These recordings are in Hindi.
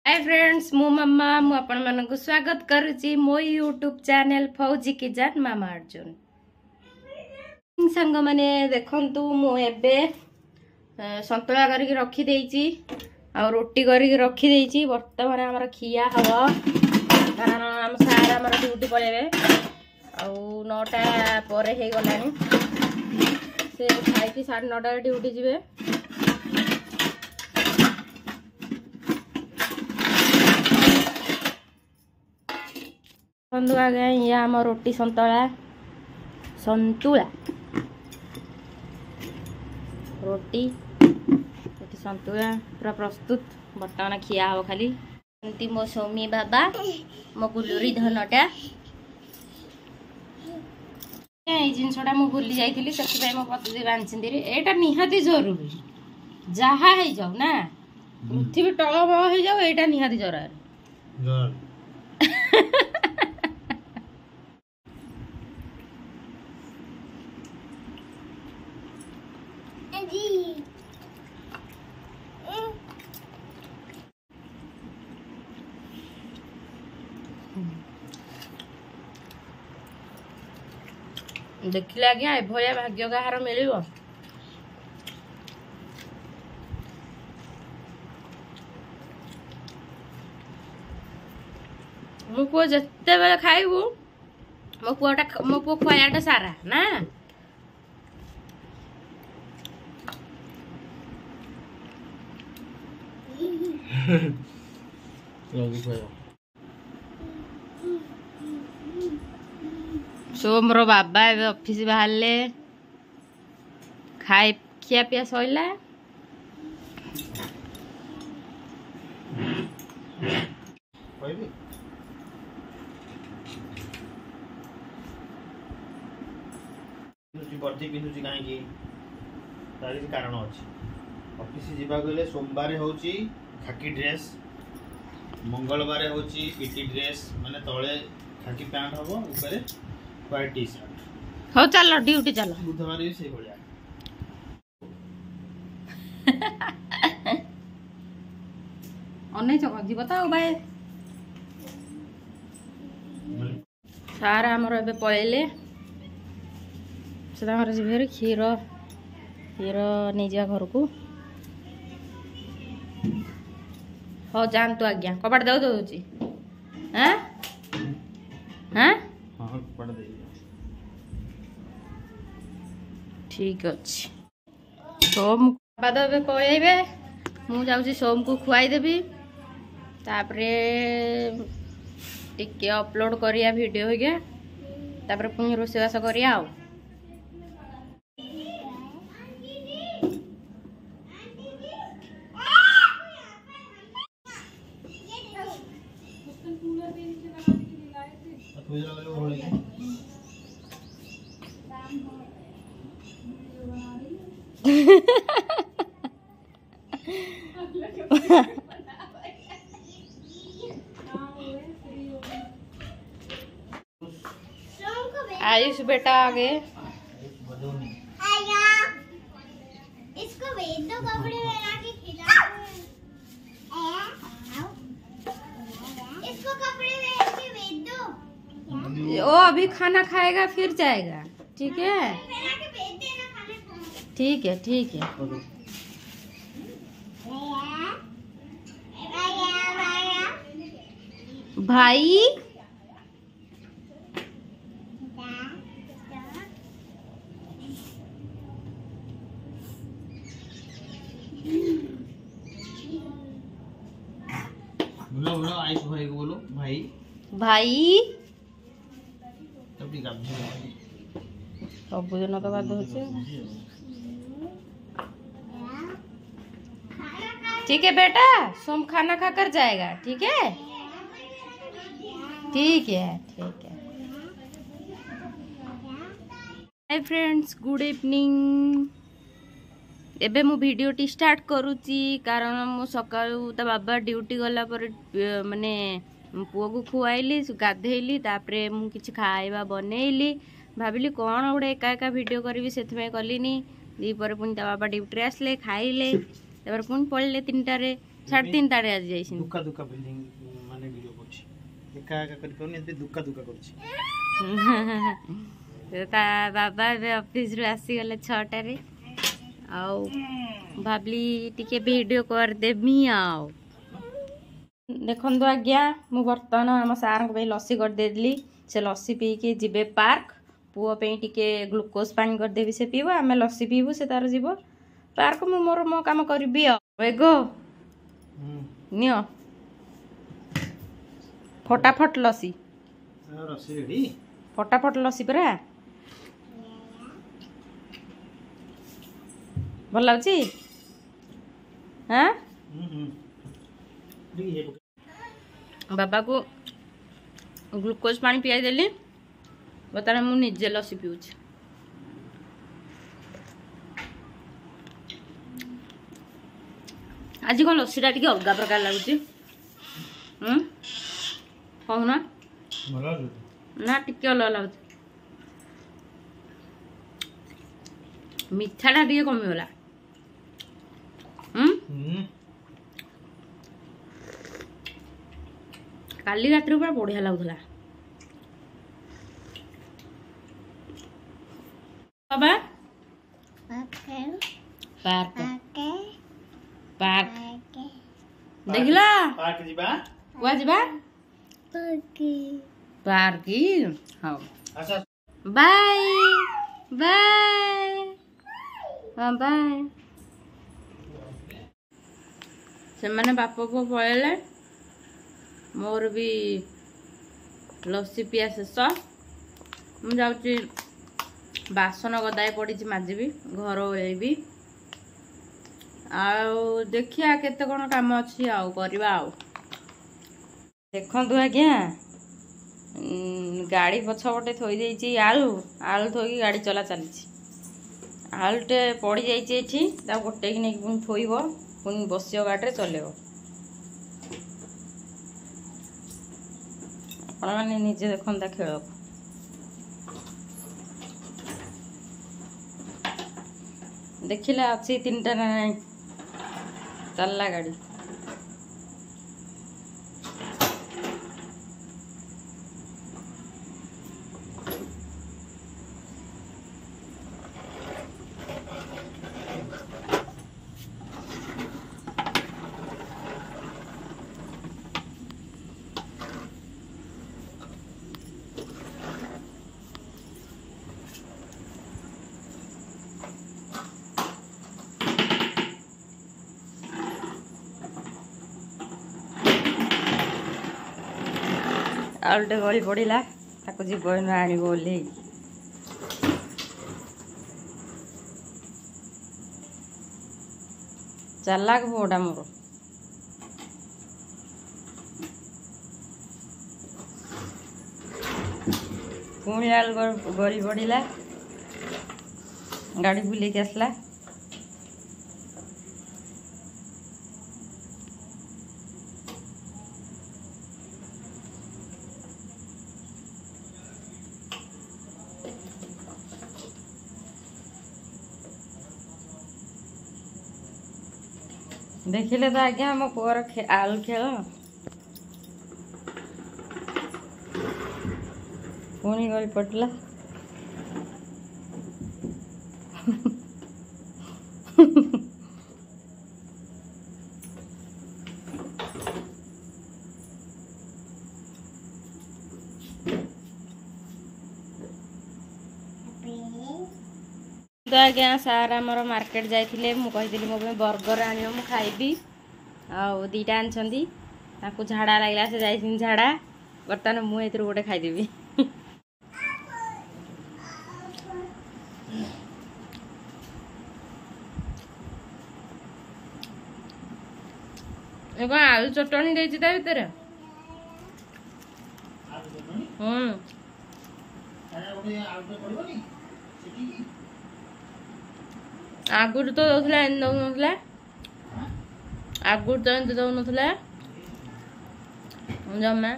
हाय फ्रेंड्स मु मम्मा मु आपण मानक स्वागत करूची मो यूट्यूब चैनल फौजी किचन मामा अर्जुन संग माने देखंतु मु एबे संतुला करके रखी देइची आ रोटी करके रखी देइची वर्तमान हमर खिया हबो कारण हम सारा हमर ड्यूटी पळेबे आ 9टा परे हे गलानी से खाई की 9:30 ड्यूटी जिवे बंधु आ गए ये आम रोटी संतुला रोटी संतुला पूरा प्रस्तुत बर्तमान खिया हो खाली मो सौमी बाबा मो गुलुरी धनटा जिनसटा मु भूली जाइली से मो पति बांधी एटा निहाती जरूरी जहा है जाऊ ना पृथ्वी टलम हो जाऊ एटा निहाती जरूरी देखिले आज्ञा एभलिया भाग्य कहार मिल मो पुओ जिते बेले खाइबू मो पुओ खुआटा सारा ना सोमरो बाबा ए ऑफिस बाहरले खाई खिया पिया सइला कारण अच्छी ऑफिस जावाक गले सोमवार हूँ खाकी ड्रेस मंगलवार हूँ पीटी ड्रेस माने तले खाकी पैंट हम ऊपर व्हाइट टी शर्ट हो चलो ड्यूटी चलो बुधवार भी से भलिया अनै चक जीव त भाई सारा हमर एबे पळेले से हमर जीवेर खीर नहीं जा घर को हो जानतु आज्ञा कबाट दे दउची हैं हैं हां कबाट दे ठीक अच्छे सोम बाद पलैबे मु जाऊँ सोम को खुआई देवी तापरे टिके अपलोड करिया वीडियो हो गया तापरे पुणी रोषेबास करिया आ आयुष बेटा आ गए इसको भेज दो कपड़े पहना के खिलाओ इसको कपड़े पहन के भेज दो वो अभी खाना खाएगा फिर जाएगा ठीक है पहना के भेज देना खाना ठीक है ठीक है भाई बोलो बोलो आयुष भाई को बोलो भाई भाई तब भी काम सब दिन तो बात होचे ठीक है बेटा सोम खाना खाकर जाएगा ठीक है ठीक है ठीक है हाय फ्रेंड्स गुड इवनिंग एबे मु वीडियो टी स्टार्ट करूची कारण मु सकाळू ता बाबा ड्यूटी गला पर माने पुओ को खुआइली गाधेली तापरे मु किछि खाइबा बनेइली भाबिली कोन उडे एका एका वीडियो करबी सेथमे कलिनी दी पर पुनी ता बाबा ड्यूटी आसले खाइले तापर पुनी पळले 3टारे साढ़े 3 टारे आज जाइसिन दुका दुका बिल्डिंग माने वीडियो करछि एका एका करि कोनी एबे दुका दुका करछि ता बाबा ए ऑफिस रु आसी गले 6 टारे आउ भाबली टिके वीडियो कर देमी आउ देखंतु आज्ञा मु बर्तमान हम सार को लस्सी कर देली से लस्सी पी के जिबे पार्क पुओ पे टिके ग्लूकोज पानी कर देबी से पीबो आमे लस्सी पीबू से तार जीवो पार्क मु मोर मो काम करबी एगो नियो फटाफट लस्सी रस्सी रेडी फटाफट लस्सी परा भल लाଗୁଛି हाँ बाबा को ग्लूकोज पानी पियाई देली बताना मु निजे लस्सी पिउछि आज कौन लस्सी टा अलग प्रकार लगुच कहू ना टिके अलग लगुच मिठाटा टिके कमिगला काली रात पूरा बढ़िया लगुला बाबा पार्क पार्क देखला पार्क जीबा कुआ जीबा पार्क हाँ अच्छा बाय बाय हाँ बाय से मैंने बाप को पळेले मोर भी लस्सी पिया शेष मु जाऊँगी बासन गदाए पड़ी माजिबी घर ओलेबी आउ देखिया केते कोन काम अछि आउ करबा आउ देखंतु आज्ञा गाड़ी पछपटे थोई देइछि आलू आलू थोई गाड़ी चला चली आलूटे पड़ी जाइछि एठी ता गोटे कि नै पुन थोइबो पुन बसियो गाड़ी चलेबो आपण माने निजे देखंता खेल देखिला अच्छी 3टा ना नहीं चलला गाड़ी आलुटे गली पड़ा ताको जीवन आण बोली चालाक पुओटा मोर पुणी आलू गली पड़ा गाड़ी बुलेक आसला देखिले तो आज्ञा मो पुअर आलू खेल पुणी गली पड़ला तो आज्ञा सार आमर मार्केट जाइए मुझे मो बर्गर आण मु खाइबी आउ 2टा आनी झाड़ा लगला से जाइए झाड़ा बर्तमान मुझे गोटे खाईदेवी आलू चटनी देती भितर आगुर तो दौला दौन आगुर तो एमती दौन जमा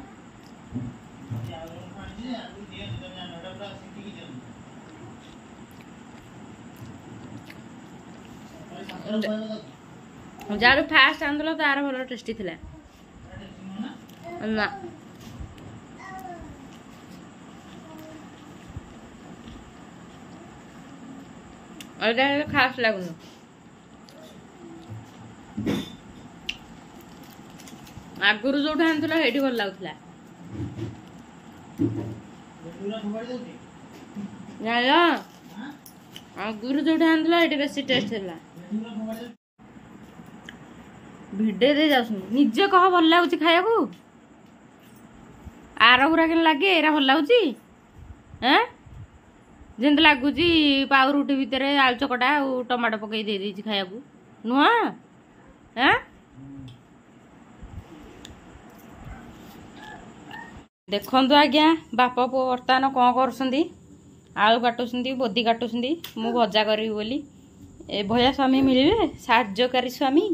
ଯାହାର ଫାଷ୍ଟ ଆଣିଥିଲ ତାର ଭଲ ଟେଷ୍ଟି ଥିଲା ନା ଏଇଟା ଖାସ୍ ଲାଗୁନି ଆଗରୁ ଯୋଉଟା ଆଣିଥିଲ ସେଇଠି ଭଲ ଲାଗୁଥିଲା ଜାଣିଲ ଆଗରୁ ଯୋଉଟା ଆଣିଥିଲ ଏଇଠି ବେଶୀ ଟେଷ୍ଟ ଥିଲା ଭିଡିଓ ଦେଇ ଯାଉଛନ୍ତି ନିଜେ କହ ଭଲ ଲାଗୁଛି ଖାଇବାକୁ ଆର ଗୁରା କେମିତି ଲାଗେ ଏରା ଭଲ ଲାଗୁଛି ଯେମିତି ଲାଗୁଛି ପାଉ ରୁଟି ଭିତରେ ଆଳୁ ଚକଟା ଆଉ ଟମାଟୋ ପକେଇ ଦେଇ ଦେଇଛି ଖାଇବାକୁ ନୁହଁ ଦେଖନ୍ତୁ ଆଜ୍ଞା ବାପ ପୁଅ ବର୍ତ୍ତମାନ କ'ଣ କରୁଛନ୍ତି ଆଳୁ କାଟୁଛନ୍ତି ବୋଦି କାଟୁଛନ୍ତି ମୁଁ ଭଜା କରିବି ବୋଲି ଏଭଳିଆ ସ୍ୱାମୀ ମିଳିବେ ସାହାଯ୍ୟକାରୀ ସ୍ୱାମୀ